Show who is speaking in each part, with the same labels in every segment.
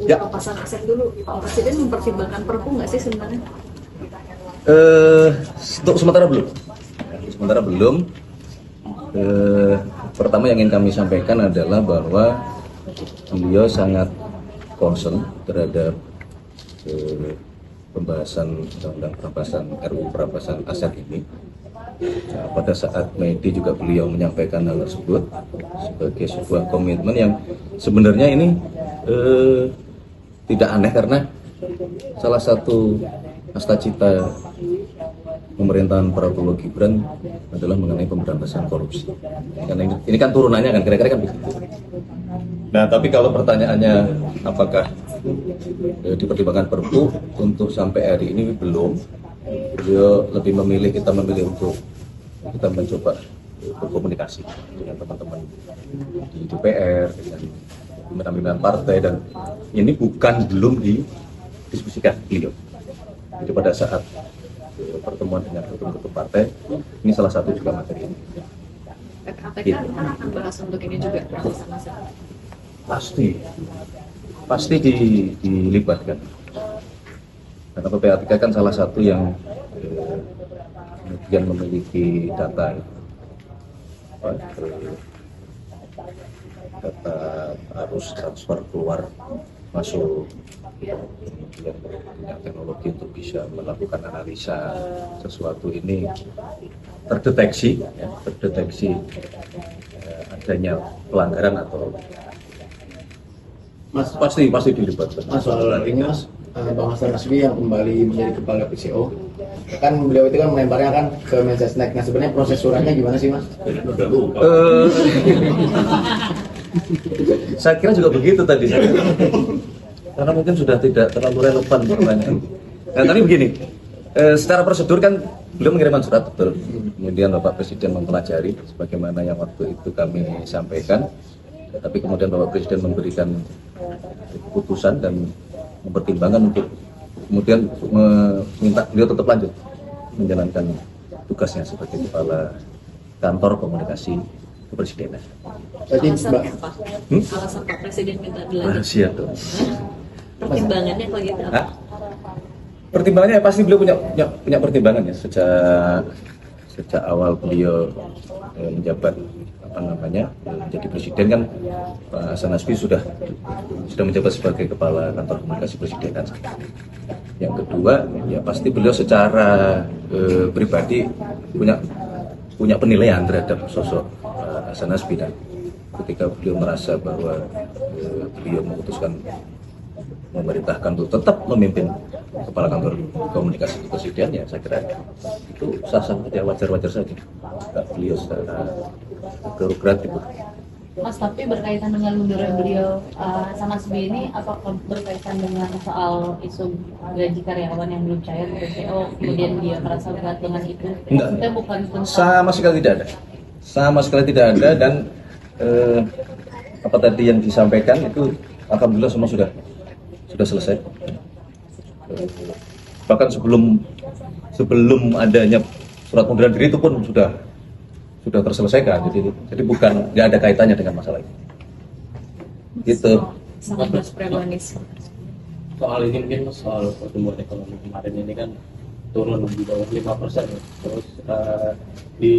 Speaker 1: Ya.
Speaker 2: Pelepasan aset dulu, Pak Presiden mempertimbangkan Perpu nggak sih sebenarnya?
Speaker 1: Untuk sementara belum. Sementara belum. Pertama yang ingin kami sampaikan adalah bahwa beliau sangat concern terhadap pembahasan undang-undang perampasan RUU perampasan aset ini. Nah, pada saat Medi juga beliau menyampaikan hal tersebut sebagai sebuah komitmen yang sebenarnya ini tidak aneh karena salah satu cita pemerintahan Prabowo Gibran adalah mengenai pemberantasan korupsi. Karena ini kan turunannya kan kira-kira kan begitu. Nah, tapi kalau pertanyaannya apakah dipertimbangkan Perpu untuk sampai hari ini belum. Beliau lebih memilih kita memilih untuk kita mencoba berkomunikasi dengan teman-teman di DPR dengan pimpinan partai dan ini belum didiskusikan beliau. Jadi pada saat pertemuan dengan ketum-ketum partai ini salah satu juga materi ini.
Speaker 2: KPK akan bahas untuk ini juga perampasan aset.
Speaker 1: Pasti dilibatkan. Karena PPATK kan salah satu yang kemudian memiliki data arus transfer keluar masuk, kemudian punya teknologi untuk bisa melakukan analisa sesuatu ini terdeteksi adanya pelanggaran atau
Speaker 3: Mas,
Speaker 1: pasti dilibatkan.
Speaker 3: Mas, soal ini Mas, Bang Hasan Nasbi yang kembali menjadi kepala PCO, kan beliau itu kan melemparnya kan ke Mensesnek. Nah sebenarnya proses suratnya gimana sih Mas?
Speaker 1: Saya kira juga begitu tadi, karena mungkin sudah tidak terlalu relevan pertanyaan. Nah, tapi begini, secara prosedur kan beliau mengirimkan surat betul, kemudian Bapak Presiden mempelajari sebagaimana yang waktu itu kami sampaikan, tapi kemudian Bapak Presiden memberikan keputusan dan mempertimbangkan untuk kemudian meminta beliau tetap lanjut menjalankan tugasnya sebagai kepala kantor komunikasi kepresidenan.
Speaker 3: Tadi
Speaker 2: Alasannya apa? Alasan Pak Presiden minta dilanjut?
Speaker 1: Rahasia tuh.
Speaker 2: Pertimbangannya kalau gitu apa?
Speaker 1: Pertimbangannya ya pasti beliau punya pertimbangan ya sejak awal beliau menjabat menjadi presiden kan Pak Hasan Nasbi sudah menjabat sebagai kepala kantor komunikasi presiden kan. Yang kedua ya pasti beliau secara pribadi punya penilaian terhadap sosok Pak Hasan Nasbi dan ketika beliau merasa bahwa beliau memutuskan memerintahkan untuk tetap memimpin kepala kantor komunikasi presiden ya saya kira itu sah-sah saja, wajar-wajar saja. Beliau secara berat gitu.
Speaker 4: Mas, tapi berkaitan dengan munduran beliau Hasan Nasbi ini apakah berkaitan dengan soal isu gaji karyawan yang belum cair di PCO kemudian dia merasa berat dengan itu?
Speaker 1: Enggak.
Speaker 4: Maksudnya bukan tentang
Speaker 1: Sama sekali tidak ada dan apa tadi yang disampaikan itu alhamdulillah semua sudah selesai. Bahkan sebelum adanya surat pengunduran diri itu pun sudah terselesaikan. Jadi bukan nggak ada kaitannya dengan masalah ini. Gitu.
Speaker 2: Sangat berpremanis.
Speaker 5: Soal ini mungkin soal pertumbuhan ekonomi kemarin ini kan turun di bawah 5%. Terus di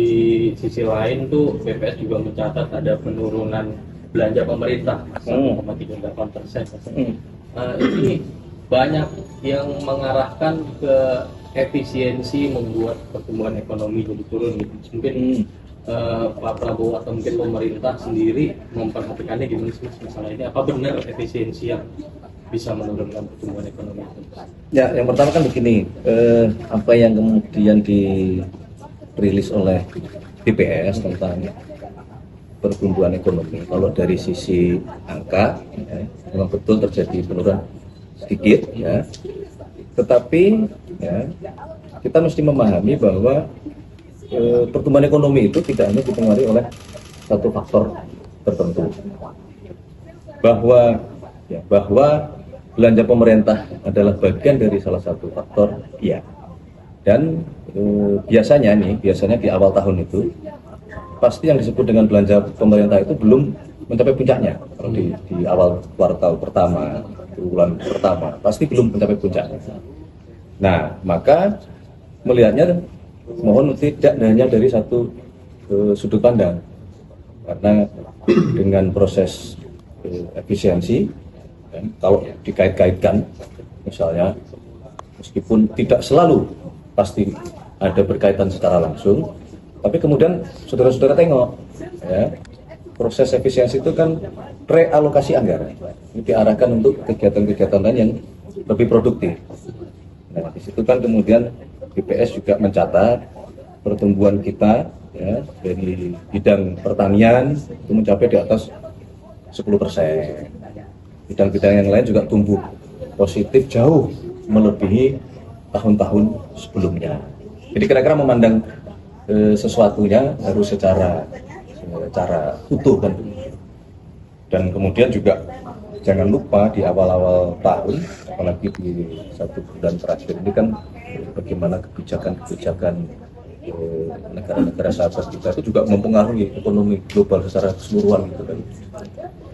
Speaker 5: sisi lain tuh BPS juga mencatat ada penurunan belanja pemerintah 1,38%. Ini banyak yang mengarahkan ke efisiensi membuat pertumbuhan ekonomi jadi turun gitu. Mungkin Pak Prabowo atau mungkin pemerintah sendiri memperhatikannya gimana sih masalah ini? Apa benar efisiensi yang bisa menurunkan pertumbuhan ekonomi?
Speaker 1: Ya, yang pertama kan begini, apa yang kemudian dirilis oleh BPS tentang pertumbuhan ekonomi. Kalau dari sisi angka, ya, memang betul terjadi penurunan sedikit, ya. Tetapi, ya, kita mesti memahami bahwa pertumbuhan ekonomi itu tidak hanya dipengaruhi oleh satu faktor tertentu. Bahwa belanja pemerintah adalah bagian dari salah satu faktor, ya. Dan biasanya di awal tahun itu pasti yang disebut dengan belanja pemerintah itu belum mencapai puncaknya. Kalau di awal kuartal pertama triwulan pertama pasti belum mencapai puncaknya. Nah, maka melihatnya mohon tidak hanya dari satu sudut pandang, karena dengan proses efisiensi, kalau dikait-kaitkan, misalnya meskipun tidak selalu pasti ada berkaitan secara langsung, tapi kemudian saudara-saudara tengok, ya, proses efisiensi itu kan realokasi anggaran, ini diarahkan untuk kegiatan-kegiatan lain yang lebih produktif. Nah, di situ kan kemudian BPS juga mencatat pertumbuhan kita, ya, dari bidang pertanian itu mencapai di atas 10%. Bidang-bidang yang lain juga tumbuh positif jauh melebihi tahun-tahun sebelumnya. Jadi kira-kira memandang sesuatunya harus secara utuh kan. Dan kemudian juga jangan lupa di awal-awal tahun, apalagi di 1 bulan terakhir ini kan bagaimana kebijakan-kebijakan negara-negara sahabat kita itu juga mempengaruhi ekonomi global secara keseluruhan gitu kan.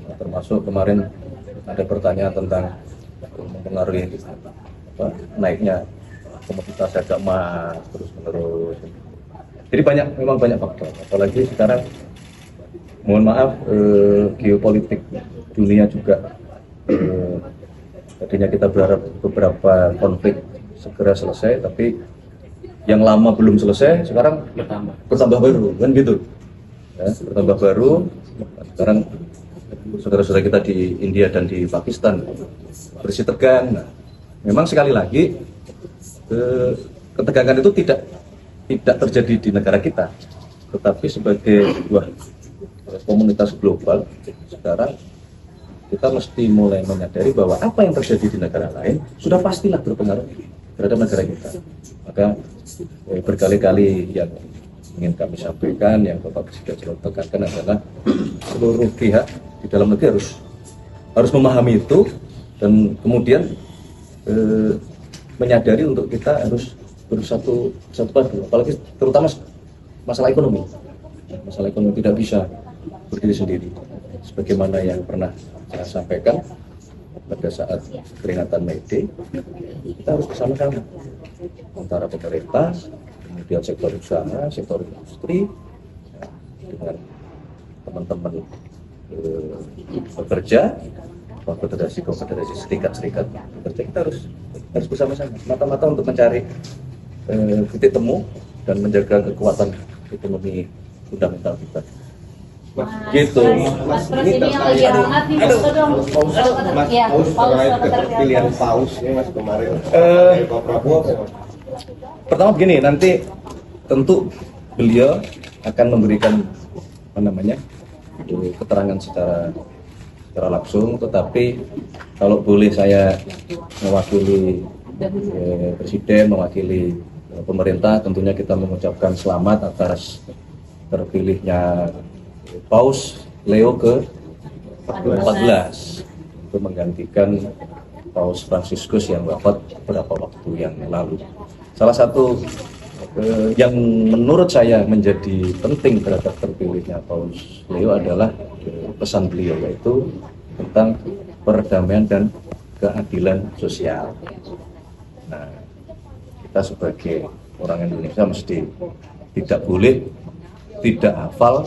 Speaker 1: Nah, termasuk kemarin ada pertanyaan tentang mempengaruhi naiknya komoditas harga emas terus menerus. Jadi memang banyak faktor. Apalagi sekarang mohon maaf geopolitik dunia juga tadinya kita berharap beberapa konflik segera selesai, tapi yang lama belum selesai sekarang bertambah baru kan gitu ya, bertambah baru. Sekarang saudara-saudara kita di India dan di Pakistan bersih tegang. Nah, memang sekali lagi ketegangan itu tidak terjadi di negara kita, tetapi sebagai sebuah komunitas global sekarang kita mesti mulai menyadari bahwa apa yang terjadi di negara lain sudah pastilah berpengaruh terhadap negara kita. Maka berkali-kali yang ingin kami sampaikan, yang Bapak Presiden selalu tekankan adalah seluruh pihak di dalam negeri harus memahami itu dan kemudian menyadari untuk kita harus bersatu padu, apalagi terutama masalah ekonomi. Masalah ekonomi tidak bisa berdiri sendiri. Sebagaimana yang pernah saya sampaikan pada saat peringatan May Day, kita harus bersama-sama antara pemerintah, kemudian sektor usaha, sektor industri, dengan teman-teman bekerja, konfederasi serikat bekerja, kita harus bersama-sama, mata-mata untuk mencari titik temu dan menjaga kekuatan ekonomi fundamental kita. Gitu.
Speaker 4: Mas Pres, ini yang lagi hangat nih, Mas dong. Ya,
Speaker 6: terkait keterpilihan paus ini Mas kemarin Pak Prabowo.
Speaker 1: Pertama begini, nanti tentu beliau akan memberikan keterangan secara langsung, tetapi kalau boleh saya mewakili Presiden, mewakili pemerintah, tentunya kita mengucapkan selamat atas terpilihnya Paus Leo ke-14 untuk menggantikan Paus Fransiskus yang wafat beberapa waktu yang lalu. Salah satu yang menurut saya menjadi penting terhadap terpilihnya Paus Leo adalah pesan beliau, yaitu tentang perdamaian dan keadilan sosial. Nah, kita sebagai orang Indonesia mesti tidak boleh tidak hafal,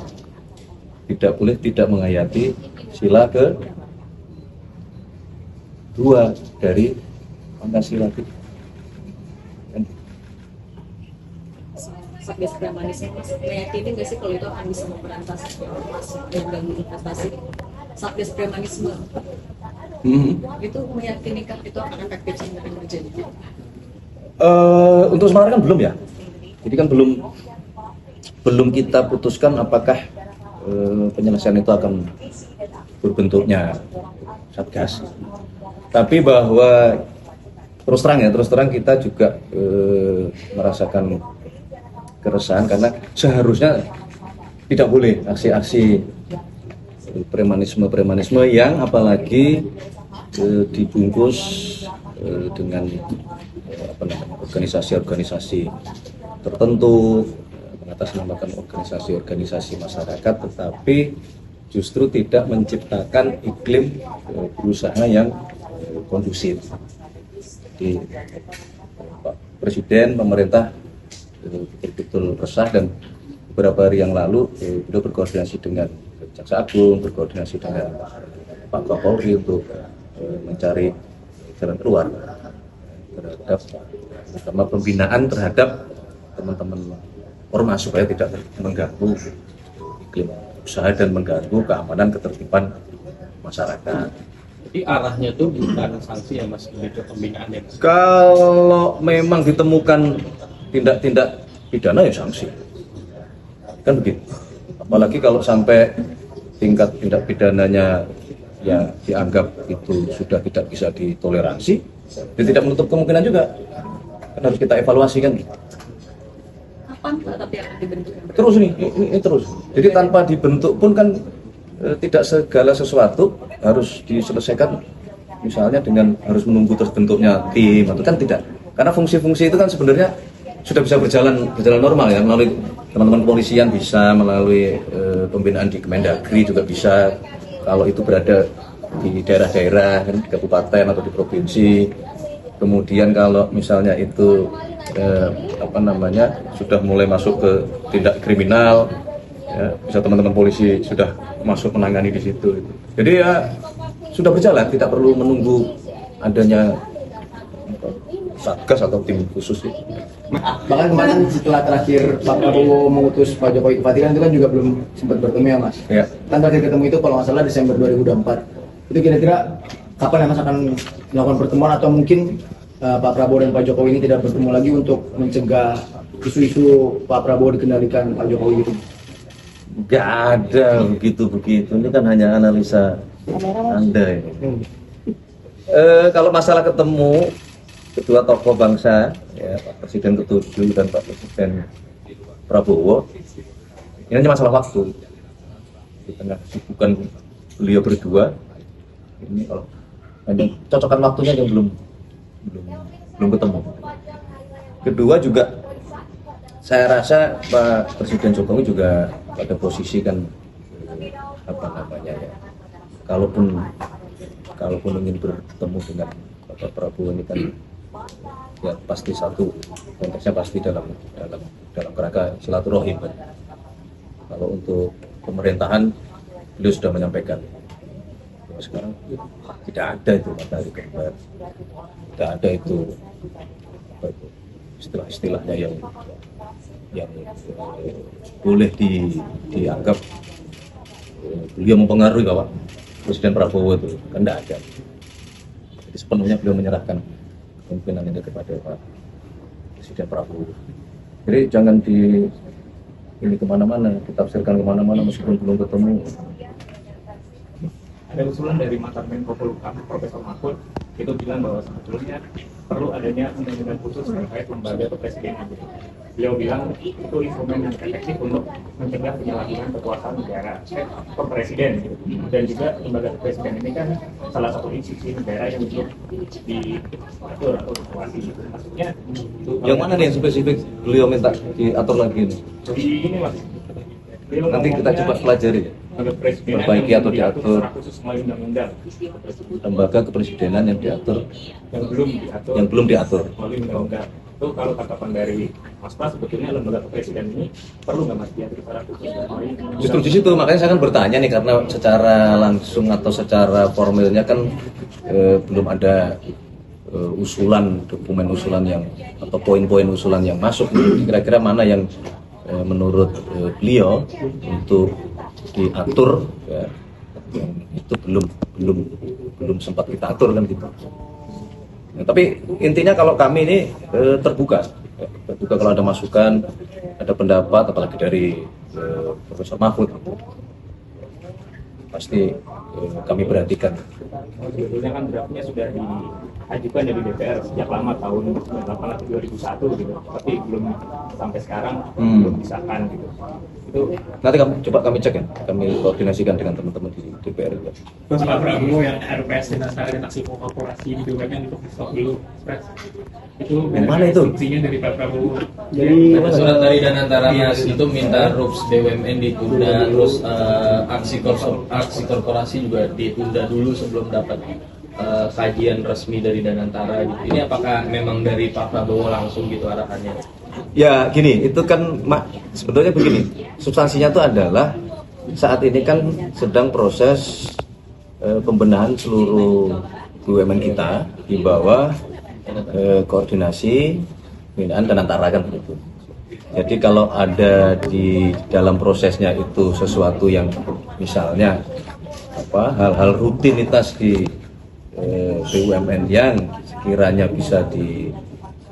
Speaker 1: tidak boleh tidak menghayati sila kedua dari Pancasila.
Speaker 2: Satgas Premanisme meyakini nggak sih kalau itu akan bisa memberantas ormas dan ganggu investasi? Satgas Premanisme itu meyakini kan itu akan efektif sampai terjadi?
Speaker 1: Untuk sementara kan belum ya. Jadi kan belum kita putuskan apakah penyelesaian itu akan berbentuknya satgas. Tapi bahwa terus terang kita juga merasakan keresahan karena seharusnya tidak boleh aksi-aksi premanisme yang apalagi dibungkus dengan organisasi-organisasi tertentu, mengatasnamakan organisasi-organisasi masyarakat, tetapi justru tidak menciptakan iklim berusaha yang kondusif. Jadi Pak Presiden, pemerintah betul-betul resah, dan beberapa hari yang lalu beliau berkoordinasi dengan Jaksa Agung, berkoordinasi dengan Pak Kapolri untuk mencari jalan keluar terhadap terutama pembinaan terhadap teman-teman ormas supaya tidak mengganggu iklim usaha dan mengganggu keamanan ketertiban masyarakat.
Speaker 5: Jadi arahnya tuh bukan sanksi ya Mas, lebih ke pembinaan ya Mas.
Speaker 1: Kalau memang ditemukan tindak-tindak pidana ya sanksi, kan begitu. Apalagi kalau sampai tingkat tindak pidananya yang dianggap itu sudah tidak bisa ditoleransi, dia tidak menutup kemungkinan juga, kan harus kita evaluasi kan.
Speaker 2: Kapan tapi akan dibentuk?
Speaker 1: Terus ini terus. Jadi tanpa dibentuk pun kan tidak segala sesuatu harus diselesaikan misalnya dengan harus menunggu terbentuknya tim, atau kan tidak. Karena fungsi-fungsi itu kan sebenarnya sudah bisa berjalan normal ya, melalui teman-teman kepolisian bisa, melalui pembinaan di Kemendagri juga bisa, kalau itu berada di daerah-daerah, di kabupaten atau di provinsi. Kemudian kalau misalnya itu sudah mulai masuk ke tindak kriminal, ya, bisa teman-teman polisi sudah masuk menangani di situ. Jadi ya sudah berjalan, tidak perlu menunggu adanya satgas atau tim khusus.
Speaker 3: Bahkan kemarin setelah terakhir Pak Prabowo mengutus Pak Jokowi ke Vatikan itu kan juga belum sempat bertemu ya Mas.
Speaker 1: Ya.
Speaker 3: Kan terakhir ketemu itu kalau nggak salah Desember 2024. Itu kira-kira kapan ya Mas akan melakukan pertemuan, atau mungkin Pak Prabowo dan Pak Jokowi ini tidak bertemu lagi untuk mencegah isu-isu Pak Prabowo dikendalikan Pak Jokowi itu?
Speaker 7: Gak ada begitu-begitu, ini kan hanya analisa Anda ini.
Speaker 1: Kalau masalah ketemu kedua tokoh bangsa, ya, Pak Presiden ke-7 dan Pak Presiden Prabowo, ini hanya masalah waktu. Di tengah kesibukan beliau berdua, ini kalau hanya cocokan waktunya yang belum ketemu. Kedua juga, saya rasa Pak Presiden Jokowi juga pada posisi kan kalaupun ingin bertemu dengan Pak Prabowo ini kan ya pasti satu konteksnya pasti dalam kerangka silaturahim kan. Kalau untuk pemerintahan beliau sudah menyampaikan bahwa sekarang tidak ada itu matahari kembar, tidak ada itu istilah-istilahnya yang boleh dianggap beliau mempengaruhi Bapak Presiden Prabowo itu, kan tidak ada. Jadi sepenuhnya beliau menyerahkan kepemimpinan ini kepada Pak Presiden Prabowo. Jadi jangan ini kemana-mana, ditafsirkan kemana-mana meskipun belum ketemu.
Speaker 8: Ada usulan dari mantan Menko Polhukam Profesor Mahfud itu bilang bahwa sebetulnya perlu adanya undang-undang khusus terkait lembaga kepresidenan. Beliau bilang itu instrumen yang efektif untuk mencegah penyalahgunaan kekuasaan negara presiden gitu. Dan juga lembaga kepresidenan ini kan salah satu institusi negara yang untuk diatur atau diawasi gitu. Maksudnya itu,
Speaker 1: Yang mana nih yang spesifik beliau minta diatur lagi ini?
Speaker 8: di ini Mas. Beliau
Speaker 1: Nanti kita
Speaker 8: ngomongnya
Speaker 1: coba pelajari ya.
Speaker 8: lembaga kepresidenan
Speaker 1: Perbaiki
Speaker 8: yang
Speaker 1: atau diatur.
Speaker 8: secara khusus melalui undang-undang
Speaker 1: Lembaga kepresidenan yang diatur,
Speaker 8: yang belum diatur
Speaker 1: yang belum diatur.
Speaker 8: melalui undang-undang. Itu kalau tanggapan dari Mas Pras, sebetulnya lembaga kepresidenan ini perlu nggak Mas diatur secara khusus melalui undang-undang?
Speaker 1: Justru di situ makanya saya kan bertanya nih, karena secara langsung atau secara formalnya kan belum ada usulan, dokumen usulan yang atau poin-poin usulan yang masuk. Kira-kira mana yang menurut beliau untuk diatur, ya, yang itu belum sempat kita atur kan gitu. Ya, tapi intinya kalau kami ini terbuka kalau ada masukan, ada pendapat, apalagi dari Profesor Mahfud, pasti kami perhatikan.
Speaker 8: Sebetulnya kan draftnya sudah diajukan dari DPR sejak lama, tahun 98 atau 2001 gitu, tapi belum sampai sekarang belum disahkan gitu. Itu
Speaker 1: Nanti coba kami cek ya, kami koordinasikan dengan teman-teman di DPR juga.
Speaker 9: Pak Prabowo yang RPS dan taksi korporasi di BUMN untuk di stop dulu, Pres. Itu
Speaker 1: Yang mana itu?
Speaker 9: instruksinya dari Pak Prabowo.
Speaker 5: Ada surat dari Danantara Mas itu minta RUPS BUMN ditunda, terus aksi korporasi juga ditunda dulu sebelum dapat kajian resmi dari Danantara gitu. Ini apakah memang dari Pak Prabowo langsung gitu arahannya?
Speaker 1: Ya gini, itu kan sebetulnya begini, substansinya itu adalah saat ini kan sedang proses pembenahan seluruh BUMN kita di bawah koordinasi pembinaan Danantara kan begitu. Jadi kalau ada di dalam prosesnya itu sesuatu yang misalnya hal-hal rutinitas di BUMN yang sekiranya bisa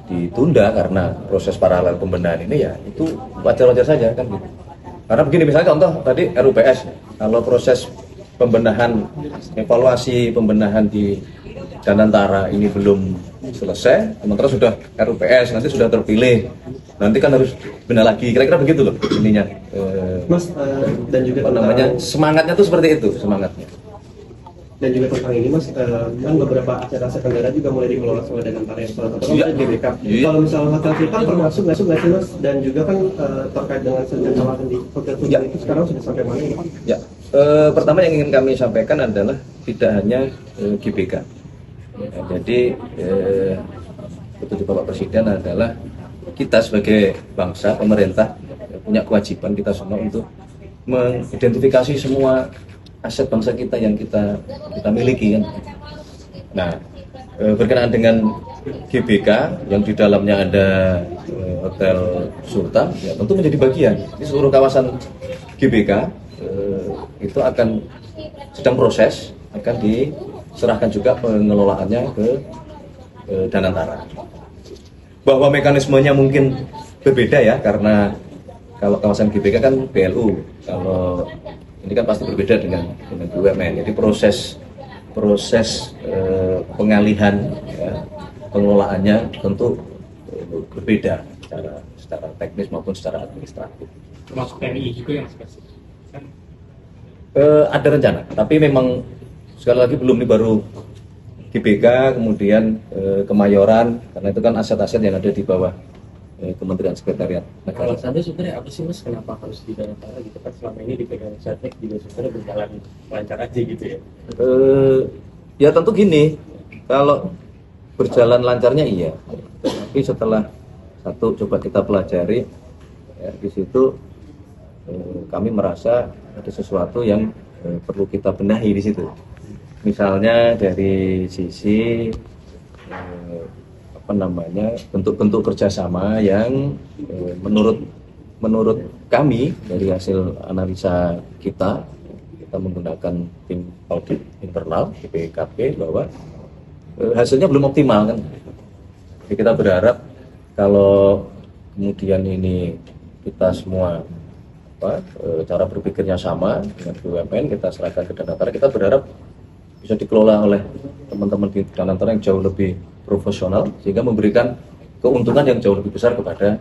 Speaker 1: ditunda karena proses paralel pembenahan ini, ya itu wajar-wajar saja kan gitu. Karena begini, misalnya contoh tadi RUPS, kalau proses pembenahan, evaluasi pembenahan di Danantara ini belum selesai, sementara sudah RUPS, nanti sudah terpilih, nanti kan harus benar lagi, kira-kira begitu loh ininya.
Speaker 10: Mas, dan juga
Speaker 1: semangatnya tuh seperti itu semangatnya.
Speaker 10: Dan juga tentang ini Mas, kan beberapa acara Asia Tenggara juga mulai dikelola oleh Danantara yang salah satu
Speaker 1: Iya.
Speaker 10: GBK.
Speaker 1: Iya.
Speaker 10: Kalau misalnya hotel Sultan termasuk nggak sih Mas? Dan juga kan terkait dengan senjata di hotel Sultan itu sekarang sudah sampai mana ya?
Speaker 1: Ya, pertama yang ingin kami sampaikan adalah tidak hanya GBK. Ya, jadi petunjuk Bapak Presiden adalah kita sebagai bangsa, pemerintah punya kewajiban kita semua untuk mengidentifikasi semua aset bangsa kita yang kita miliki kan. Nah, berkenaan dengan GBK yang di dalamnya ada Hotel Sultan, ya tentu menjadi bagian. Di seluruh kawasan GBK itu akan sedang proses, akan diserahkan juga pengelolaannya ke Danantara. Bahwa mekanismenya mungkin berbeda ya, karena kalau kawasan GBK kan PLU, kalau ini kan pasti berbeda dengan BUMN. Jadi proses pengalihan ya, pengelolaannya tentu berbeda secara teknis maupun secara administratif.
Speaker 9: Termasuk TNI juga yang spesifik.
Speaker 1: Ada rencana, tapi memang sekali lagi belum, ini baru GBK, kemudian Kemayoran, karena itu kan aset-aset yang ada di bawah Kementerian Sekretariat Negara.
Speaker 5: Alasannya sebenarnya apa sih Mas, kenapa harus di Danantara gitu kan? Selama ini dipegang Setnek juga sebenarnya berjalan lancar aja gitu ya?
Speaker 1: Ya tentu gini, kalau berjalan lancarnya iya, tapi setelah satu coba kita pelajari, ya, di situ kami merasa ada sesuatu yang perlu kita benahi di situ. Misalnya dari sisi bentuk-bentuk kerjasama yang menurut kami dari hasil analisa kita menggunakan tim audit internal BPKP bahwa hasilnya belum optimal kan. Jadi kita berharap kalau kemudian ini kita semua cara berpikirnya sama dengan BUMN, kita serahkan ke Danantara, kita berharap bisa dikelola oleh teman-teman di Danantara yang jauh lebih profesional sehingga memberikan keuntungan yang jauh lebih besar kepada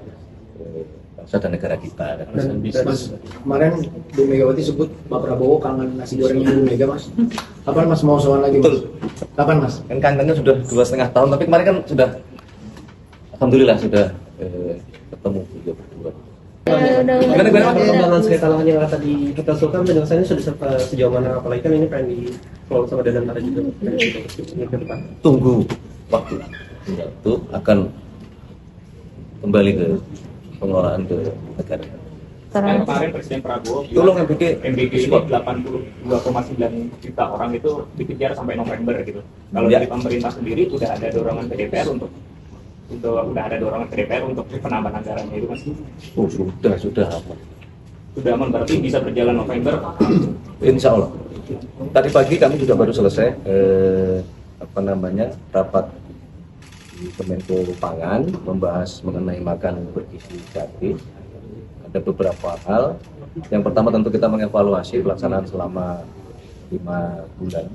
Speaker 1: bangsa dan negara kita.
Speaker 3: Dan Mas, kemarin Bu Megawati sebut Pak Prabowo kangen nasi gorengnya Bu Mega Mas. Kapan Mas mau soal lagi?
Speaker 1: Betul.
Speaker 3: Kapan Mas?
Speaker 1: Kan kangennya sudah 2,5 tahun, tapi kemarin kan sudah, alhamdulillah sudah ketemu beliau berdua.
Speaker 10: Perkembangan sekretariat lahan yang ada di Hotel Sultan penjelasannya sudah sejauh mana, apalagi kan ini pengen dikelola sama Danantara juga ke depan.
Speaker 1: Tunggu waktu itu akan kembali ke pengelolaan ke negara.
Speaker 8: Kemarin Presiden Prabowo
Speaker 1: Tolong MBK
Speaker 8: MBK ini 82,9 juta orang itu dikejar sampai November gitu. Kalau
Speaker 1: Ya.
Speaker 8: dari pemerintah sendiri udah ada dorongan ke DPR untuk penambahan anggarannya itu Mas.
Speaker 1: Oh sudah aman.
Speaker 8: Sudah aman, berarti bisa berjalan November.
Speaker 1: Insya Allah. Tadi pagi kami juga baru selesai rapat di Kemenko Pangan membahas mengenai makan bergizi gratis. Ada beberapa hal. Yang pertama tentu kita mengevaluasi pelaksanaan selama 5 bulan.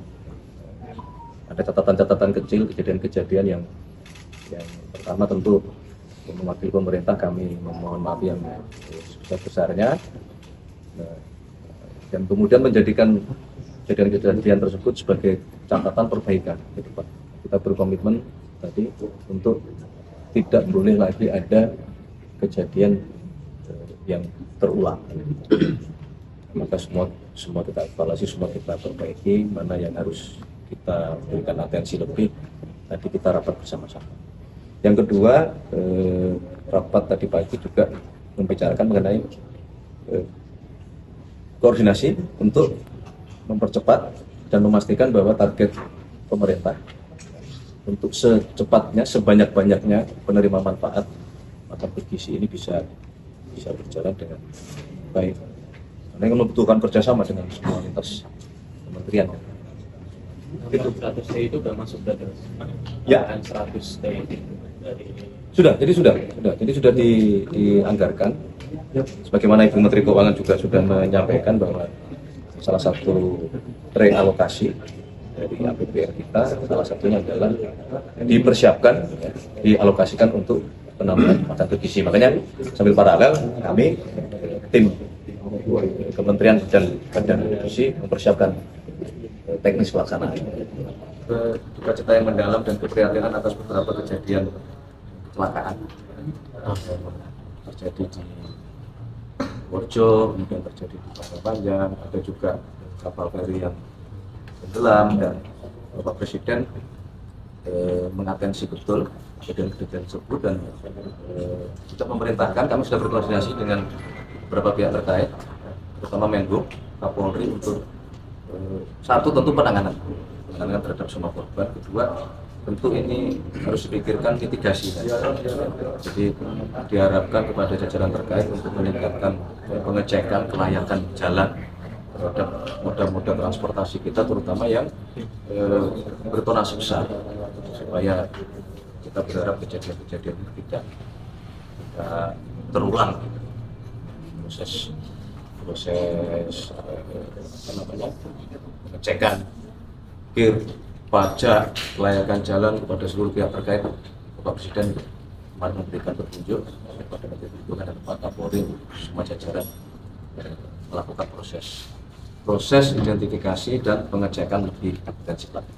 Speaker 1: Ada catatan-catatan kecil, kejadian-kejadian yang pertama tentu mewakili pemerintah kami memohon maaf yang sebesar-besarnya. Dan kemudian menjadikan kejadian-kejadian tersebut sebagai catatan perbaikan ke depan. Kita berkomitmen tadi untuk tidak boleh lagi ada kejadian yang terulang. Maka semua kita evaluasi, semua kita perbaiki, mana yang harus kita berikan atensi lebih. Tadi kita rapat bersama-sama. Yang kedua, rapat tadi pagi juga membicarakan mengenai koordinasi untuk mempercepat dan memastikan bahwa target pemerintah untuk secepatnya, sebanyak-banyaknya penerima manfaat makan bergizi ini bisa berjalan dengan baik. Karena yang membutuhkan kerjasama dengan semua lintas kementerian.
Speaker 5: Itu 100 T itu sudah masuk dari
Speaker 1: Ya.
Speaker 5: 100 T dari
Speaker 1: Jadi sudah dianggarkan. Sebagaimana Ibu Menteri Keuangan juga sudah menyampaikan bahwa salah satu realokasi dari APBN kita, salah satunya adalah dipersiapkan, dialokasikan untuk penambahan makan bergizi. Makanya sambil paralel kami tim Kementerian dan Badan Nutrisi mempersiapkan teknis pelaksanaan. Duka cita yang mendalam dan keprihatinan atas beberapa kejadian kecelakaan terjadi di Worjo, kemudian terjadi di Pasar Panjang, ada juga kapal feri yang tenggelam, dan Bapak Presiden mengatensi betul kejadian-kejadian tersebut, dan kita memerintahkan, kami sudah berkoordinasi dengan beberapa pihak terkait, terutama Menhub, Kapolri untuk satu tentu penanganan terhadap semua korban, kedua tentu ini harus dipikirkan mitigasi. Jadi diharapkan kepada jajaran terkait untuk meningkatkan pengecekan kelayakan jalan terhadap moda-moda transportasi kita, terutama yang bertonase besar, supaya kita berharap kejadian-kejadian ini tidak terulang. Proses pengecekan kir, pajak, kelayakan jalan kepada seluruh pihak terkait. Bapak Presiden kemarin memberikan petunjuk kepada Menteri Perhubungan dan Pak Kapolri, semua jajaran melakukan proses identifikasi dan pengecekan lebih intensif lagi.